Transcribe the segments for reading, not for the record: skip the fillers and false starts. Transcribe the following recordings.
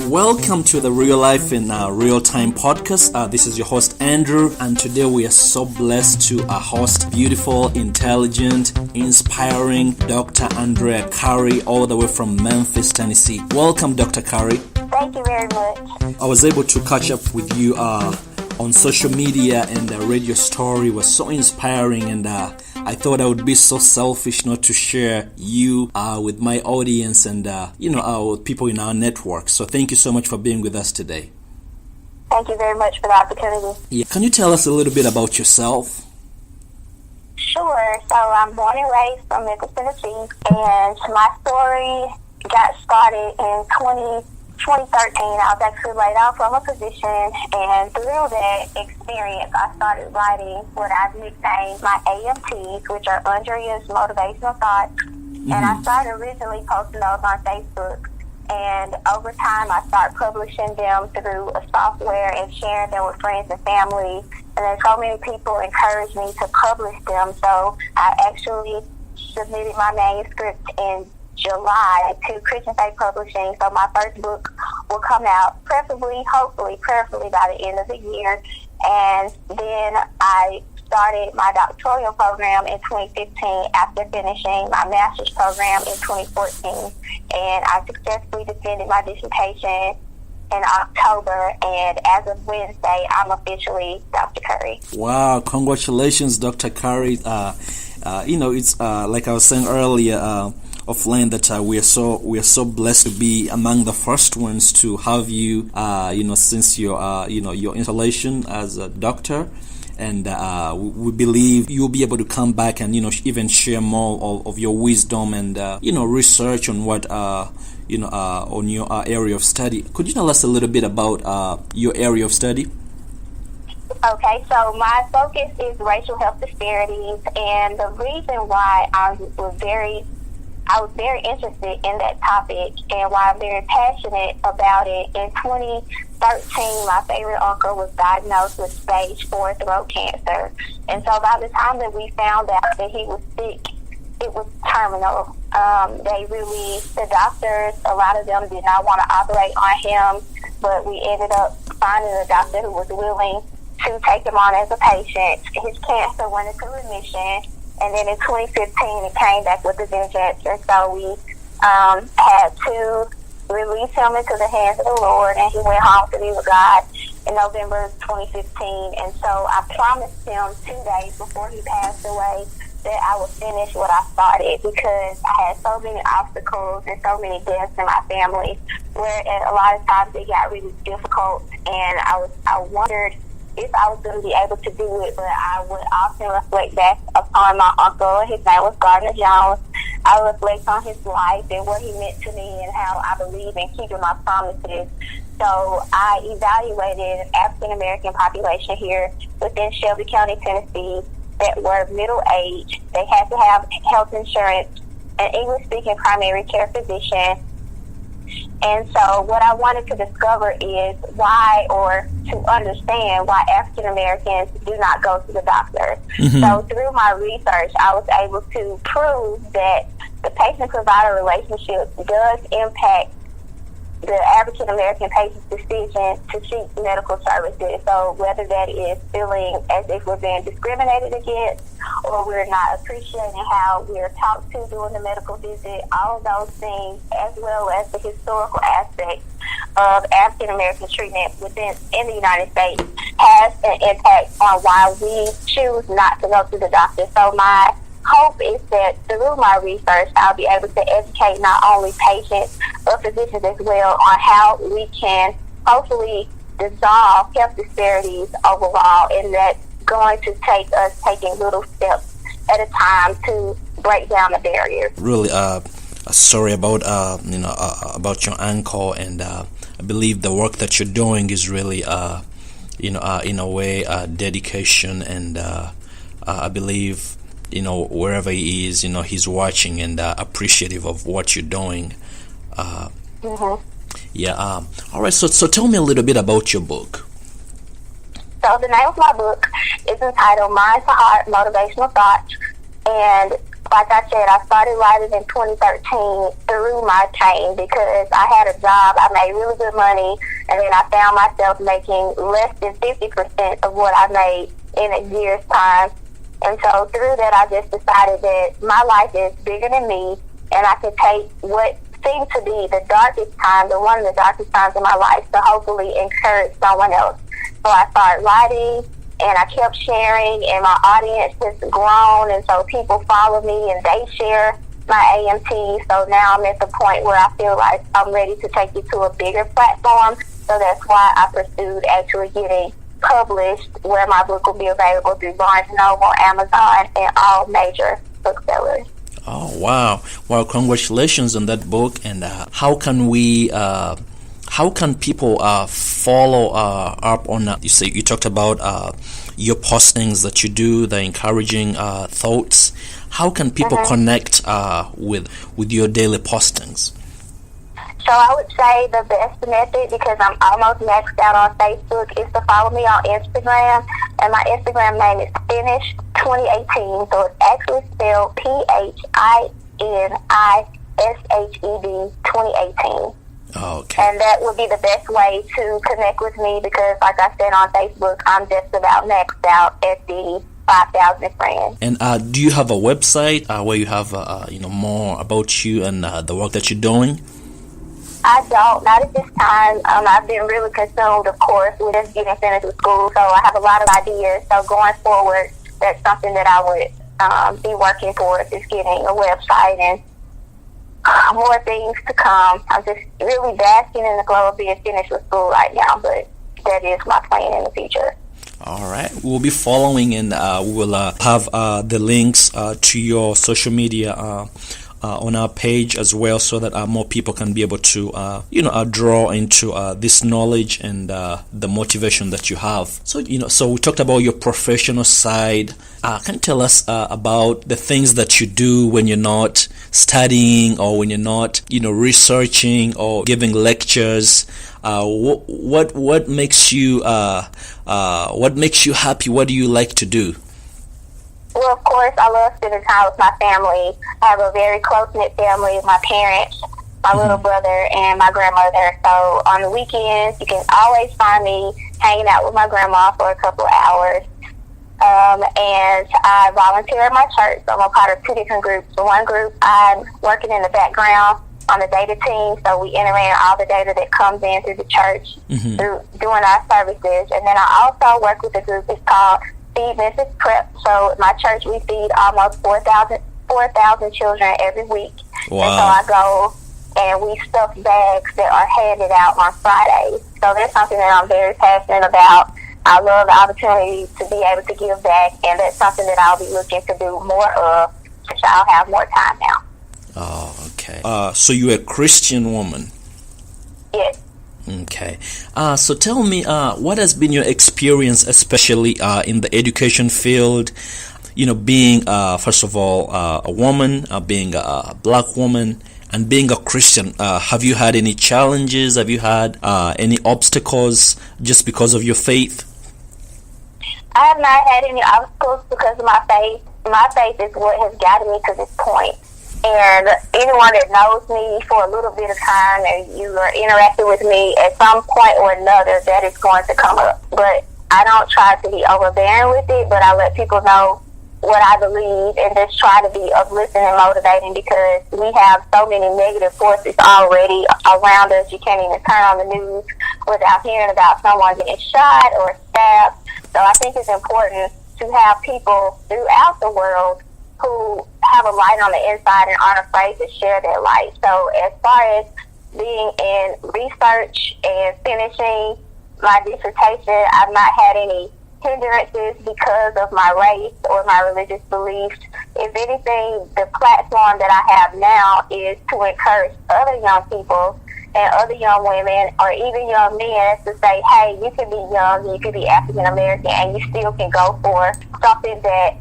Welcome to the Real Life in Real Time podcast. This is your host Andrew, and today we are so blessed to host beautiful, intelligent, inspiring Dr. Andrea Curry, all the way from Memphis, Tennessee. Welcome, Dr. Curry. Thank you very much. I was able to catch up with you on social media, and read your story. Was so inspiring, and I thought I would be so selfish not to share you with my audience and with people in our network. So thank you so much for being with us today. Thank you very much for the opportunity. Yeah. Can you tell us a little bit about yourself? Sure. So I'm born and raised from Memphis, Tennessee, and my story got started in 2013. I was actually laid off from a position, and through that experience, I started writing what I've nicknamed my AMTs, which are Andrea's Motivational Thoughts. Mm-hmm. And I started originally posting those on Facebook, and over time, I started publishing them through a software and sharing them with friends and family. And then so many people encouraged me to publish them, so I actually submitted my manuscript in July to Christian Faith Publishing. So my first book will come out prayerfully by the end of the year. And then I started my doctoral program in 2015 after finishing my master's program in 2014. And I successfully defended my dissertation in October, and as of Wednesday, I'm officially Dr. Curry. Wow, congratulations, Dr. Curry. It's like I was saying earlier, offline, that we are so blessed to be among the first ones to have you, since your installation as a doctor, and we believe you'll be able to come back and even share more of your wisdom and research on what on your area of study. Could you tell us a little bit about your area of study? Okay, so my focus is racial health disparities, and the reason why I was very interested in that topic and why I'm very passionate about it. In 2013, my favorite uncle was diagnosed with stage 4 throat cancer. And so by the time that we found out that he was sick, it was terminal. The doctors, a lot of them did not want to operate on him, but we ended up finding a doctor who was willing to take him on as a patient. His cancer went into remission. And then in 2015, it came back with a vengeance. And so we had to release him into the hands of the Lord, and he went home to be with God in November 2015. And so I promised him 2 days before he passed away that I would finish what I started, because I had so many obstacles and so many deaths in my family, where a lot of times it got really difficult, and I wondered if I was going to be able to do it. But I would often reflect back upon my uncle. His name was Gardner Jones. I reflect on his life and what he meant to me and how I believe in keeping my promises. So I evaluated an African American population here within Shelby County, Tennessee, that were middle age. They had to have health insurance, an English speaking primary care physician. And so what I wanted to discover is why, or to understand why African Americans do not go to the doctor. Mm-hmm. So through my research, I was able to prove that the patient-provider relationship does impact the African American patient's decision to seek medical services. So whether that is feeling as if we're being discriminated against, or we're not appreciating how we're talked to during the medical visit, all of those things, as well as the historical aspects of African American treatment in the United States, has an impact on why we choose not to go to the doctor. So my hope is that through my research, I'll be able to educate not only patients, but physicians as well, on how we can hopefully dissolve health disparities overall, and that's going to take us taking little steps at a time to break down the barriers. Really, sorry about your uncle, and I believe the work that you're doing is really, in a way, dedication, and I believe, wherever he is, he's watching and appreciative of what you're doing. Mm-hmm. Yeah. All right. So tell me a little bit about your book. So the name of my book is entitled Mind to Heart, Motivational Thoughts. And like I said, I started writing in 2013 through my pain because I had a job. I made really good money, and then I found myself making less than 50% of what I made in a year's time. And so through that, I just decided that my life is bigger than me, and I can take what seemed to be the darkest time, one of the darkest times in my life, to hopefully encourage someone else. So I started writing, and I kept sharing, and my audience has grown, and so people follow me, and they share my AMT. So now I'm at the point where I feel like I'm ready to take it to a bigger platform. So that's why I pursued actually getting published, where my book will be available through Barnes & Noble, Amazon, and all major booksellers. Oh, wow. Well, congratulations on that book. And how can people follow up on you talked about your postings that you do, the encouraging thoughts. How can people connect with your daily postings? So I would say the best method, because I'm almost maxed out on Facebook, is to follow me on Instagram. And my Instagram name is Finish2018. So it's actually spelled PHINISHED 2018. Okay. And that would be the best way to connect with me because, like I said, on Facebook, I'm just about maxed out at the 5,000 friends. And do you have a website where you have more about you and the work that you're doing? I don't, not at this time. I've been really consumed, of course, with just getting finished with school, so I have a lot of ideas. So going forward, that's something that I would be working towards, is getting a website and more things to come. I'm just really basking in the glow of being finished with school right now, but that is my plan in the future. All right. We'll be following, and we will have the links to your social media on our page as well, so that more people can be able to draw into this knowledge and the motivation that you have. So so we talked about your professional side. Can you tell us about the things that you do when you're not studying, or when you're not researching or giving lectures? What makes you happy? What do you like to do? Well, of course, I love spending time with my family. I have a very close-knit family, my parents, my little brother, and my grandmother. So on the weekends, you can always find me hanging out with my grandma for a couple of hours. And I volunteer at my church. So I'm a part of two different groups. So one group, I'm working in the background on the data team. So we enter in all the data that comes in through the church through doing our services. And then I also work with a group. It's called Memphis Prep. So at my church, we feed almost 4,000 children every week. Wow. And so I go and we stuff bags that are handed out on Fridays. So that's something that I'm very passionate about. I love the opportunity to be able to give back, and that's something that I'll be looking to do more of, which I'll have more time now. Oh, okay. So you're a Christian woman? Yes. Okay. So tell me, what has been your experience, especially in the education field? Being, first of all, a woman, being a black woman, and being a Christian. Have you had any challenges? Have you had any obstacles just because of your faith? I have not had any obstacles because of my faith. My faith is what has gotten me to this point. And anyone that knows me for a little bit of time and you are interacting with me, at some point or another, that is going to come up. But I don't try to be overbearing with it, but I let people know what I believe and just try to be uplifting and motivating, because we have so many negative forces already around us. You can't even turn on the news without hearing about someone getting shot or stabbed. So I think it's important to have people throughout the world who have a light on the inside and aren't afraid to share their light. So as far as being in research and finishing my dissertation, I've not had any hindrances because of my race or my religious beliefs. If anything, the platform that I have now is to encourage other young people and other young women or even young men to say, hey, you can be young, you can be African American, and you still can go for something that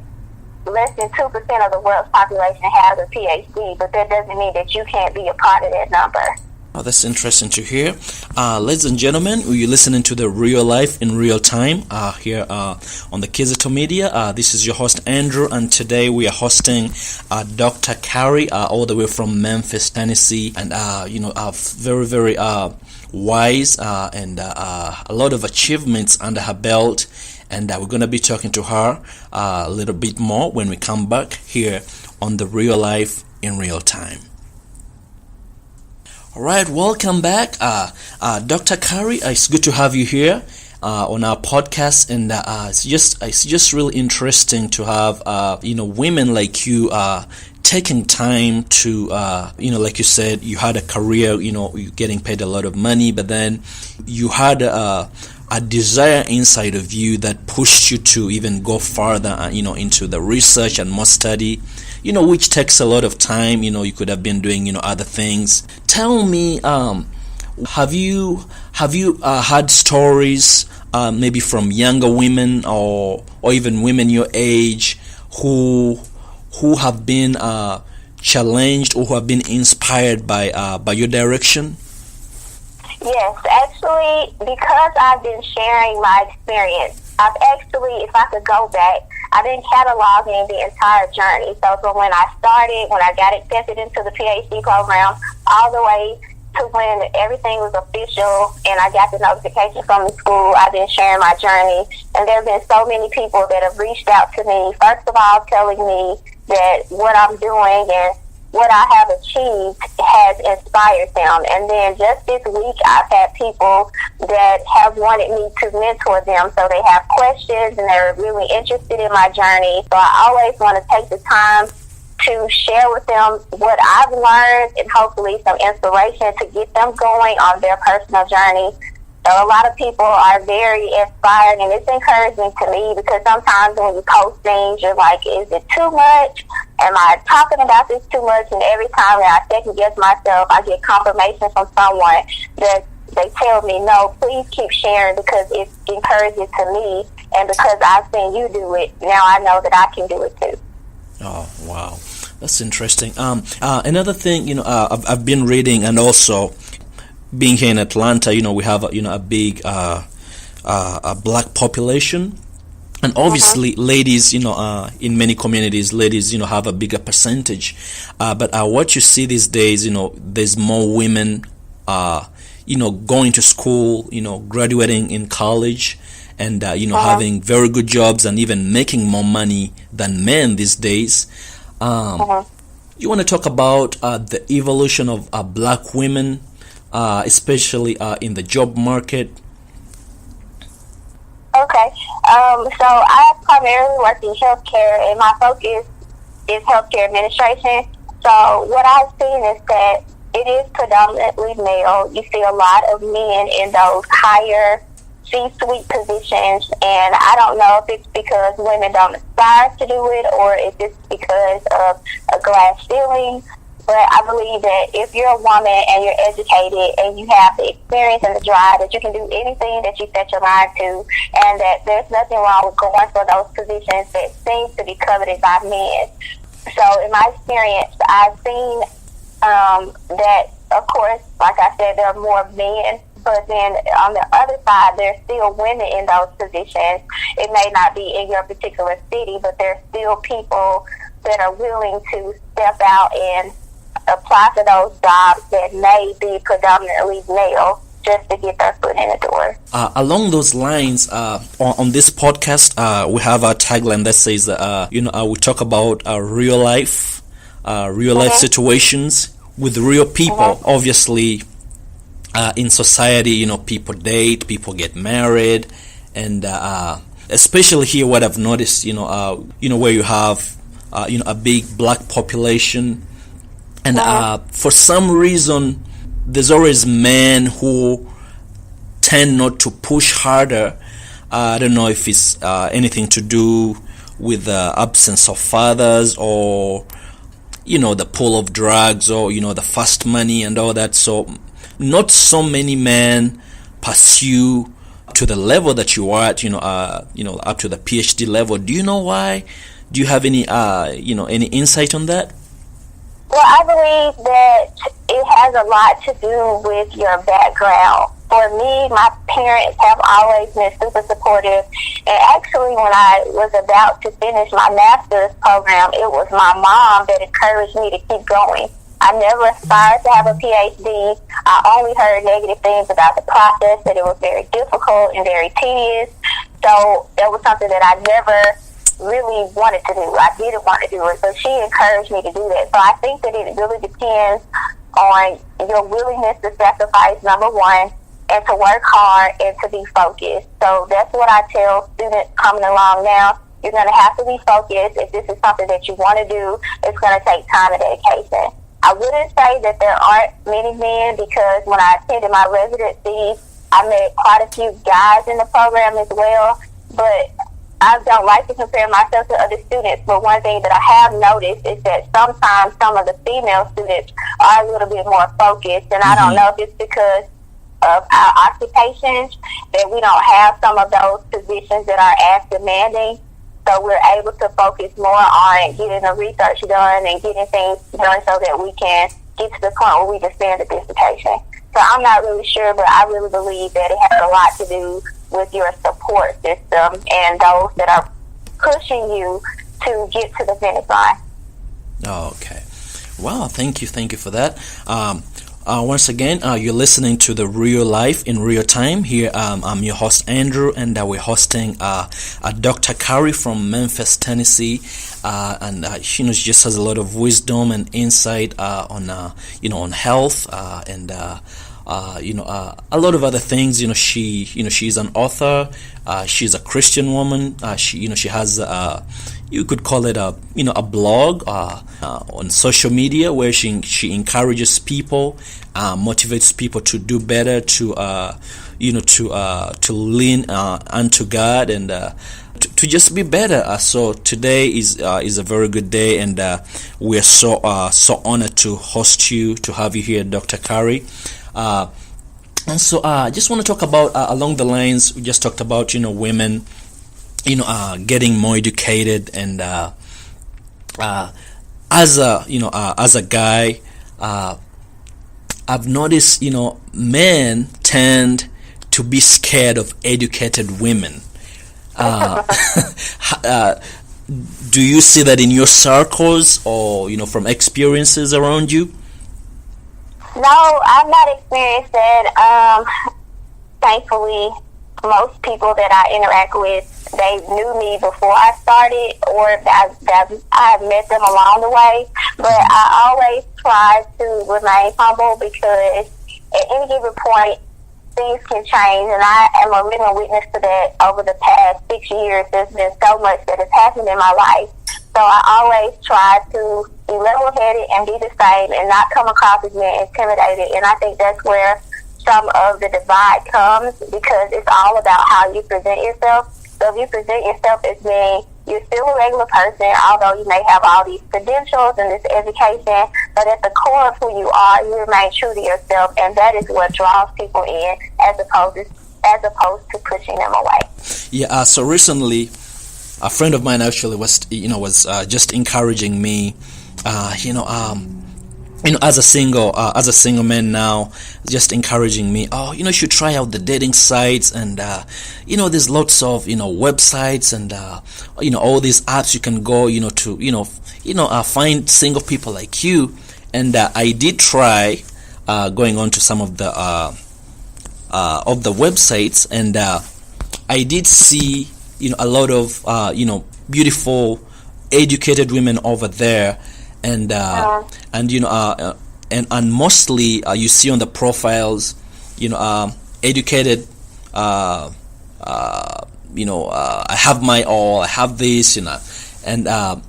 less than 2% of the world's population has a PhD, but that doesn't mean that you can't be a part of that number. Oh, that's interesting to hear. Ladies and gentlemen, you're listening to the Real Life in Real Time here on the Kizito Media. This is your host, Andrew, and today we are hosting Dr. Curry all the way from Memphis, Tennessee, and very, very wise and a lot of achievements under her belt. And we're going to be talking to her a little bit more when we come back here on the Real Life in Real Time. All right, welcome back, Dr. Curry. It's good to have you here on our podcast, and it's just really interesting to have women like you taking time to like you said, you had a career, you're getting paid a lot of money, but then you had a desire inside of you that pushed you to even go farther, into the research and more study, which takes a lot of time. You could have been doing, other things. Tell me, have you had stories, maybe from younger women or even women your age who have been challenged or who have been inspired by your direction? Yes, actually, because I've been sharing my experience, I've actually, if I could go back, I've been cataloging the entire journey. So from when I started, when I got accepted into the PhD program, all the way to when everything was official and I got the notification from the school, I've been sharing my journey. And there have been so many people that have reached out to me, first of all, telling me that what I'm doing and what I have achieved has inspired them. And then just this week, I've had people that have wanted me to mentor them. So they have questions and they're really interested in my journey. So I always want to take the time to share with them what I've learned and hopefully some inspiration to get them going on their personal journey. So a lot of people are very inspired, and it's encouraging to me because sometimes when you post things, you're like, is it too much? Am I talking about this too much? And every time that I second guess myself, I get confirmation from someone that they tell me, no, please keep sharing because it's encouraging to me. And because I've seen you do it, now I know that I can do it too. Oh, wow. That's interesting. Another thing, I've been reading, and also being here in Atlanta, we have a big a black population, and obviously ladies, in many communities, ladies, have a bigger percentage. But what you see these days, there's more women, going to school, graduating in college, and having very good jobs and even making more money than men these days. You want to talk about the evolution of black women, especially in the job market? Okay. So I primarily work in healthcare, and my focus is healthcare administration. So what I've seen is that it is predominantly male. You see a lot of men in those higher C-suite positions, and I don't know if it's because women don't aspire to do it or if it's because of a glass ceiling. But I believe that if you're a woman and you're educated and you have the experience and the drive, that you can do anything that you set your mind to, and that there's nothing wrong with going for those positions that seem to be coveted by men. So in my experience, I've seen that, of course, like I said, there are more men, but then on the other side, there's still women in those positions. It may not be in your particular city, but there's still people that are willing to step out and apply for those jobs that may be predominantly male, just to get their foot in the door. Along those lines, on this podcast, we have a tagline that says, we talk about real life situations with real people. Obviously, in society, people date, people get married, and especially here, what I've noticed, where you have, a big black population. And for some reason, there's always men who tend not to push harder. I don't know if it's anything to do with the absence of fathers, or the pull of drugs, or the fast money and all that. So not so many men pursue to the level that you are at, up to the PhD level. Do you know why? Do you have any any insight on that? Well, I believe that it has a lot to do with your background. For me, my parents have always been super supportive. And actually, when I was about to finish my master's program, it was my mom that encouraged me to keep going. I never aspired to have a PhD. I only heard negative things about the process, that it was very difficult and very tedious. So that was something that I never really wanted to do. I didn't want to do it. So she encouraged me to do that. So I think that it really depends on your willingness to sacrifice, number one, and to work hard and to be focused. So that's what I tell students coming along now. You're going to have to be focused. If this is something that you want to do, it's going to take time and dedication. I wouldn't say that there aren't many men, because when I attended my residency, I met quite a few guys in the program as well. But I don't like to compare myself to other students, but one thing that I have noticed is that sometimes some of the female students are a little bit more focused, and I don't know if it's because of our occupations that we don't have some of those positions that are as demanding, so we're able to focus more on getting the research done and getting things done so that we can get to the point where we defend the dissertation. So I'm not really sure, but I really believe that it has a lot to do with your support system and those that are pushing you to get to the finish line. Okay. Wow, thank you for that. Once again, you're listening to the Real Life in Real Time. Here, I'm your host, Andrew, and we're hosting Dr. Curry from Memphis, Tennessee. And she just has a lot of wisdom and insight on health and a lot of other things. She's an author. She's a Christian woman. She has you could call it a blog on social media, where she encourages people, motivates people to do better, to lean unto God, and to just be better. So today is a very good day, and we are so honored to host you, to have you here, Dr. Curry. And so I just want to talk about along the lines we just talked about, women, getting more educated, and as a guy, I've noticed, men tend to be scared of educated women. Do you see that in your circles, or from experiences around you? No, I've not experienced that. Thankfully, most people that I interact with, they knew me before I started, or I've met them along the way. But I always try to remain humble, because at any given point, things can change, and I am a living witness to that. Over the past 6 years, there's been so much that has happened in my life. So I always try to be level-headed and be the same, and not come across as being intimidated. And I think that's where some of the divide comes, because it's all about how you present yourself. So if you present yourself as being, you're still a regular person, although you may have all these credentials and this education, but at the core of who you are, you remain true to yourself, and that is what draws people in, as opposed to pushing them away. Yeah. So recently, a friend of mine actually was just encouraging me, as a single man now, just encouraging me, you should try out the dating sites, and there's lots of websites, and all these apps you can go to find single people like you. And I did try going on to some of the websites, and I did see a lot of beautiful, educated women over there, and mostly you see on the profiles, educated, I have my all, I have this, and I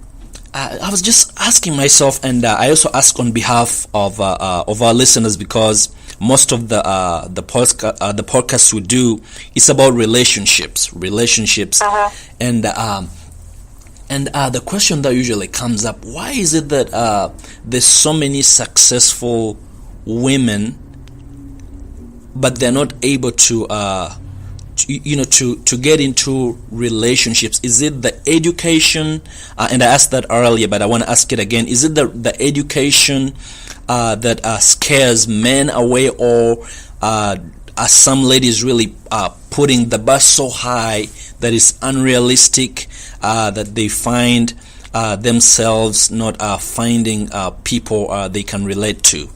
was just asking myself, and I also ask on behalf of our listeners, because most of the podcasts we do is about relationships, and the question that usually comes up: why is it that there's so many successful women, but they're not able to to get into relationships? Is it the education? And I asked that earlier, but I want to ask it again. Is it the education that scares men away, or are some ladies really putting the bar so high that it's unrealistic, that they find themselves not finding people they can relate to?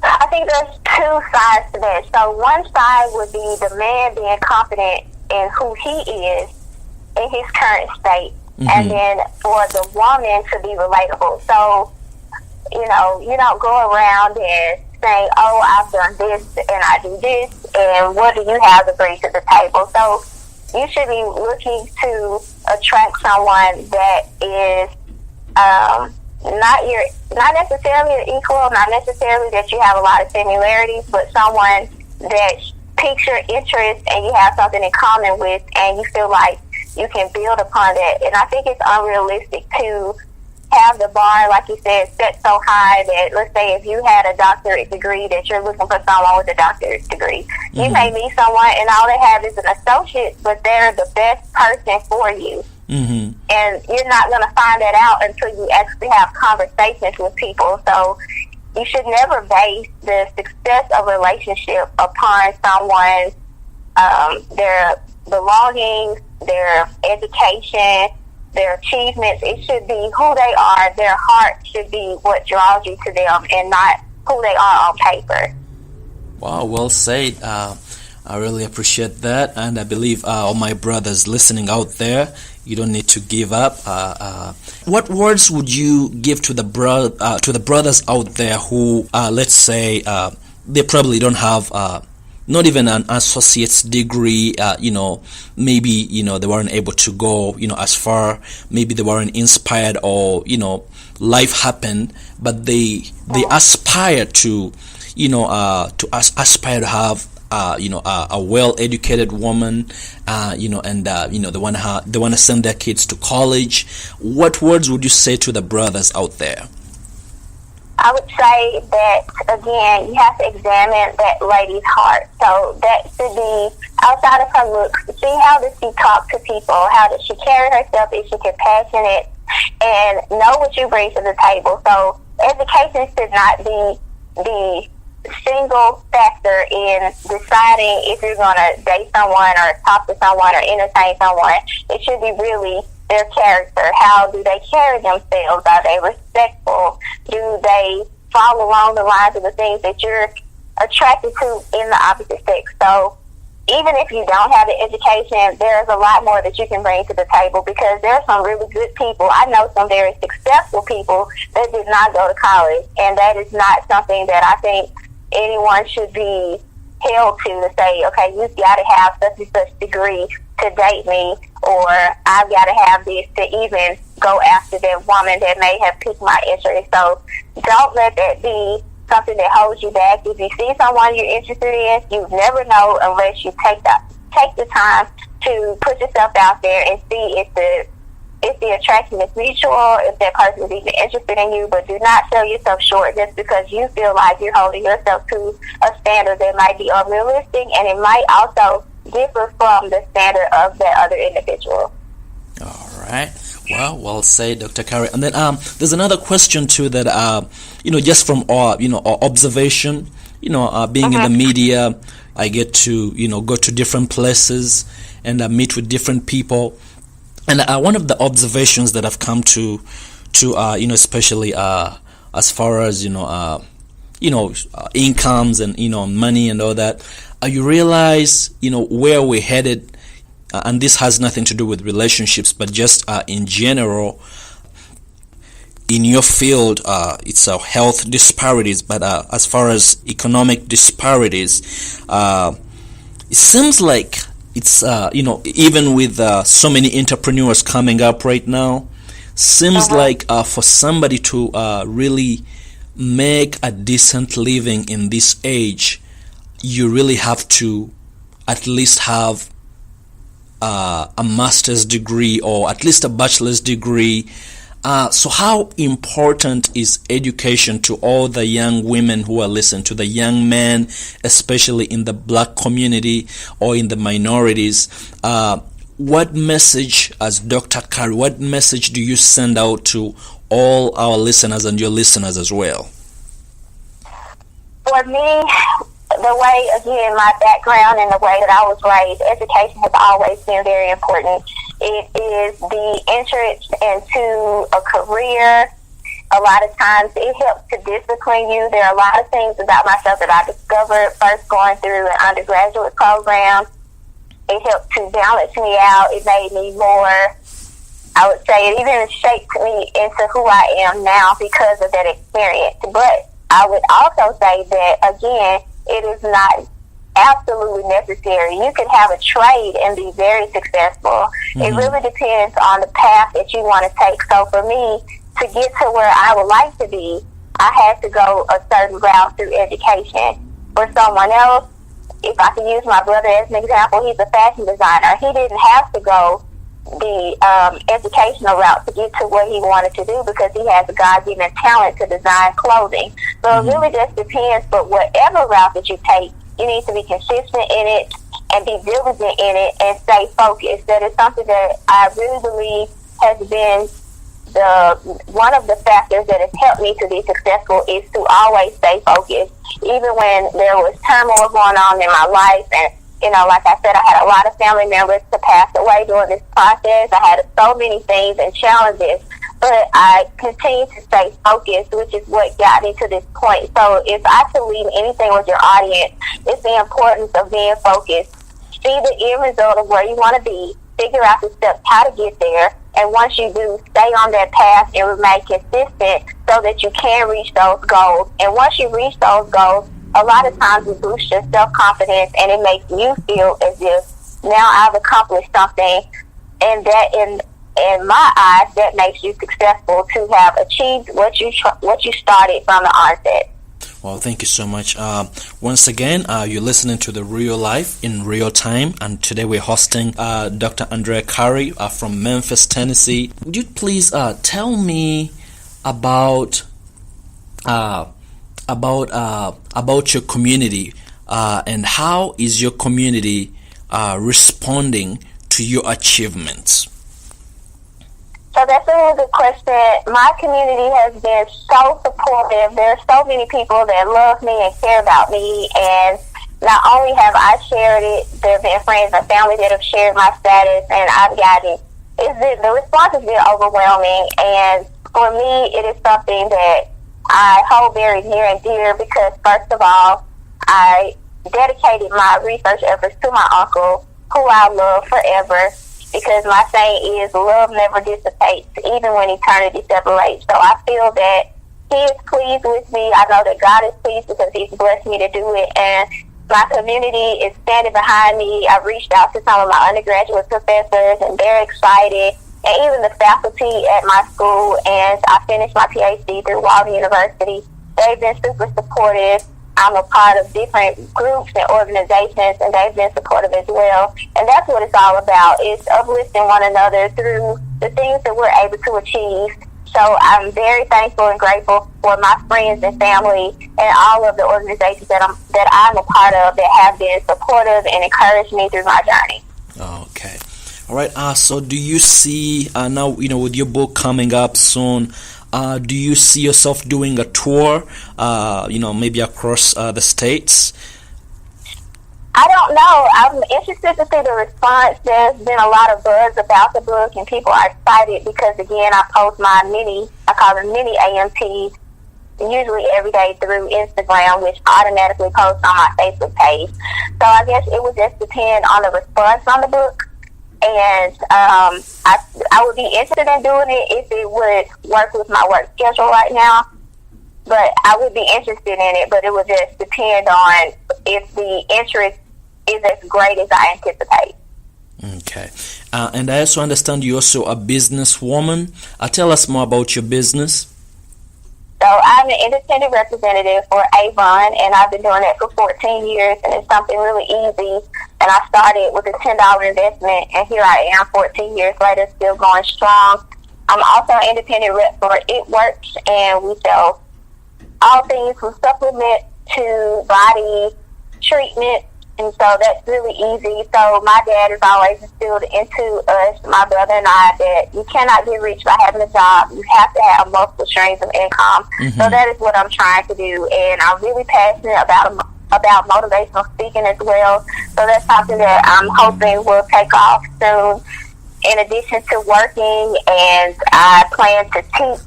I think there's two sides to that. So one side would be the man being confident in who he is in his current state, and then for the woman to be relatable. So, you don't go around and say, oh, I've done this and I do this, and what do you have to bring to the table? So you should be looking to attract someone that is not necessarily an equal, not necessarily that you have a lot of similarities, but someone that piques your interest and you have something in common with, and you feel like you can build upon that. And I think it's unrealistic to have the bar, like you said, set so high that, let's say, if you had a doctorate degree, that you're looking for someone with a doctorate degree. You may meet someone and all they have is an associate, but they're the best person for you. And you're not going to find that out until you actually have conversations with people. So you should never base the success of a relationship upon someone's their belongings, their education, their achievements. It should be who they are. Their heart should be what draws you to them, and not who they are on paper. Wow, well said. I really appreciate that, and I believe all my brothers listening out there, you don't need to give up. What words would you give to the brothers out there who, let's say, they probably don't have not even an associate's degree, maybe, they weren't able to go, as far, maybe they weren't inspired, or, life happened, but they aspire to, aspire to have, a well-educated woman, and they want to send their kids to college. What words would you say to the brothers out there? I would say that, again, you have to examine that lady's heart. So that should be outside of her looks. See, how does she talk to people? How does she carry herself? Is she compassionate? And know what you bring to the table. So education should not be the single factor in deciding if you're going to date someone or talk to someone or entertain someone. It should be really their character. How do they carry themselves? Are they respectful? Do they follow along the lines of the things that you're attracted to in the opposite sex? So even if you don't have the education, there's a lot more that you can bring to the table, because there are some really good people. I know some very successful people that did not go to college, and that is not something that I think anyone should be held to say, okay, you've got to have such and such degree to date me, or I've got to have this to even go after that woman that may have piqued my interest. So don't let that be something that holds you back. If you see someone you're interested in, you never know unless you take the time to put yourself out there and see if the attraction is mutual, if that person is even interested in you. But do not sell yourself short just because you feel like you're holding yourself to a standard that might be unrealistic, and it might also differ from the standard of that other individual. All right. Well said, Dr. Curry. And then there's another question too that just from our observation, being in the media, I get to go to different places and meet with different people. And one of the observations that I've come to especially as far as incomes and money and all that, you realize where we're headed, and this has nothing to do with relationships, but just in general. In your field, it's health disparities, but as far as economic disparities, it seems like it's even with so many entrepreneurs coming up right now, seems like for somebody to really make a decent living in this age, you really have to at least have a master's degree or at least a bachelor's degree, So how important is education to all the young women who are listening, to the young men, especially in the black community or in the minorities? What message, as Dr. Curry, what message do you send out to all our listeners and your listeners as well? For me, the way, again, my background and the way that I was raised, education has always been very important. It is the entrance into a career. A lot of times it helps to discipline you. There are a lot of things about myself that I discovered first going through an undergraduate program. It helped to balance me out. It made me more, I would say, it even shaped me into who I am now because of that experience. But I would also say that, again, it is not absolutely necessary. You can have a trade and be very successful. Mm-hmm. It really depends on the path that you want to take. So for me, to get to where I would like to be, I had to go a certain route through education. For someone else, if I can use my brother as an example, he's a fashion designer. He didn't have to go the educational route to get to what he wanted to do because he has a God-given talent to design clothing. So mm-hmm. It really just depends, but whatever route that you take, you need to be consistent in it and be diligent in it and stay focused. That is something that I really believe has been one of the factors that has helped me to be successful is to always stay focused. Even when there was turmoil going on in my life, and like I said, I had a lot of family members to pass away during this process. I had so many things and challenges, but I continued to stay focused, which is what got me to this point. So if I could leave anything with your audience, it's the importance of being focused. See the end result of where you want to be, figure out the steps how to get there, and once you do, stay on that path and remain consistent so that you can reach those goals. And once you reach those goals, a lot of times it boosts your self-confidence and it makes you feel as if now I've accomplished something, and that in my eyes, that makes you successful to have achieved what you started from the onset. Well, thank you so much. Once again, you're listening to The Real Life in Real Time, and today we're hosting Dr. Andrea Curry from Memphis, Tennessee. Would you please tell me about your community and how is your community responding to your achievements? So that's a really good question. My community has been so supportive. There are so many people that love me and care about me, and not only have I shared it, there have been friends and family that have shared my status, and I've gotten the response has been overwhelming, and for me, it is something that I hold very near and dear because, first of all, I dedicated my research efforts to my uncle, who I love forever, because my saying is love never dissipates, even when eternity separates. So I feel that he is pleased with me. I know that God is pleased because he's blessed me to do it, and my community is standing behind me. I've reached out to some of my undergraduate professors, and they're excited. And even the faculty at my school, and I finished my PhD through Walden University. They've been super supportive. I'm a part of different groups and organizations, and they've been supportive as well. And that's what it's all about, is uplifting one another through the things that we're able to achieve. So I'm very thankful and grateful for my friends and family and all of the organizations that I'm a part of that have been supportive and encouraged me through my journey. Okay. All right. So do you see now, with your book coming up soon, do you see yourself doing a tour, maybe across the states? I don't know. I'm interested to see the response. There's been a lot of buzz about the book, and people are excited because, again, I post my I call them mini AMPs, usually every day through Instagram, which automatically posts on my Facebook page. So I guess it would just depend on the response on the book. And I would be interested in doing it if it would work with my work schedule right now. But I would be interested in it, but it would just depend on if the interest is as great as I anticipate. Okay. And I also understand you're also a businesswoman. Tell us more about your business. So I'm an independent representative for Avon, and I've been doing that for 14 years, and it's something really easy. And I started with a $10 investment, and here I am 14 years later, still going strong. I'm also an independent rep for It Works, and we sell all things from supplement to body treatment, and so that's really easy. So my dad has always instilled into us, my brother and I, that you cannot get rich by having a job. You have to have multiple streams of income. So that is what I'm trying to do, and I'm really passionate about motivational speaking as well. So that's something that I'm hoping will take off soon. In addition to working, and I plan to teach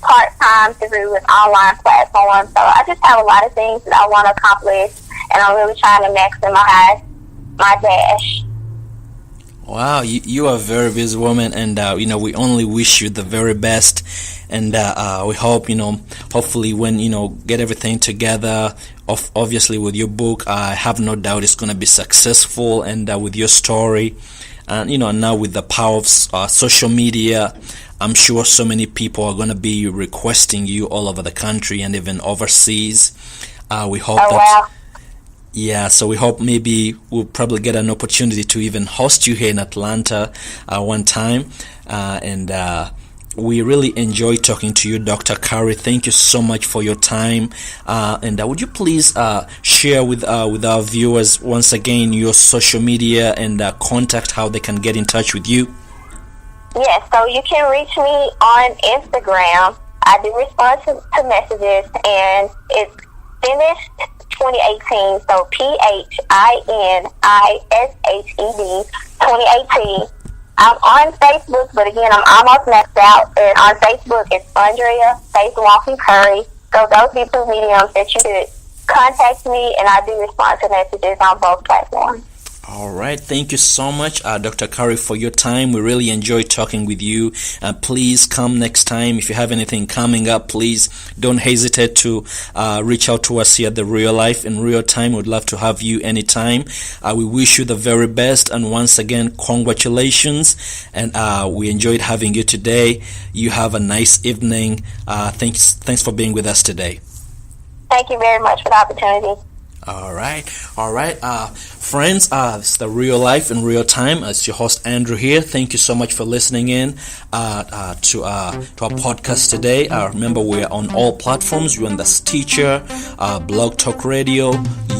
part-time through an online platform. So I just have a lot of things that I want to accomplish, and I'm really trying to maximize my dash. Wow, you are a very busy woman, and we only wish you the very best, and we hope, hopefully when get everything together, obviously with your book, I have no doubt it's going to be successful, and with your story, and now with the power of social media, I'm sure so many people are going to be requesting you all over the country and even overseas. We hope Wow. Yeah, so we hope maybe we'll probably get an opportunity to even host you here in Atlanta one time. And we really enjoy talking to you, Dr. Curry. Thank you so much for your time. And would you please share with our viewers once again your social media and contact, how they can get in touch with you? Yes, so you can reach me on Instagram. I do respond to messages, and it's Finished 2018, so PHINISHED 2018. I'm on Facebook, but again, I'm almost maxed out. And on Facebook, it's Andrea Curry. So those are the two mediums that you could contact me, and I do respond to messages on both platforms. All right. Thank you so much, Dr. Curry, for your time. We really enjoyed talking with you. Please come next time. If you have anything coming up, please don't hesitate to reach out to us here at The Real Life in Real Time. We'd love to have you anytime. We wish you the very best. And once again, congratulations. And we enjoyed having you today. You have a nice evening. Thanks for being with us today. Thank you very much for the opportunity. All right, friends, it's The Real Life in Real Time. It's your host Andrew here. Thank you so much for listening in to our podcast today. Remember, we're on all platforms. We're on the Stitcher, Blog Talk Radio,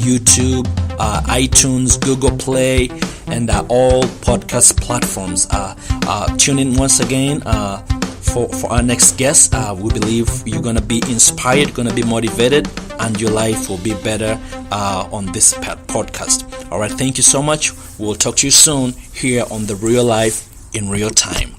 YouTube, iTunes, Google Play, and all podcast platforms. Tune in once again for our next guest. We believe you're going to be inspired, going to be motivated, and your life will be better on this podcast. All right, thank you so much. We'll talk to you soon here on The Real Life in Real Time.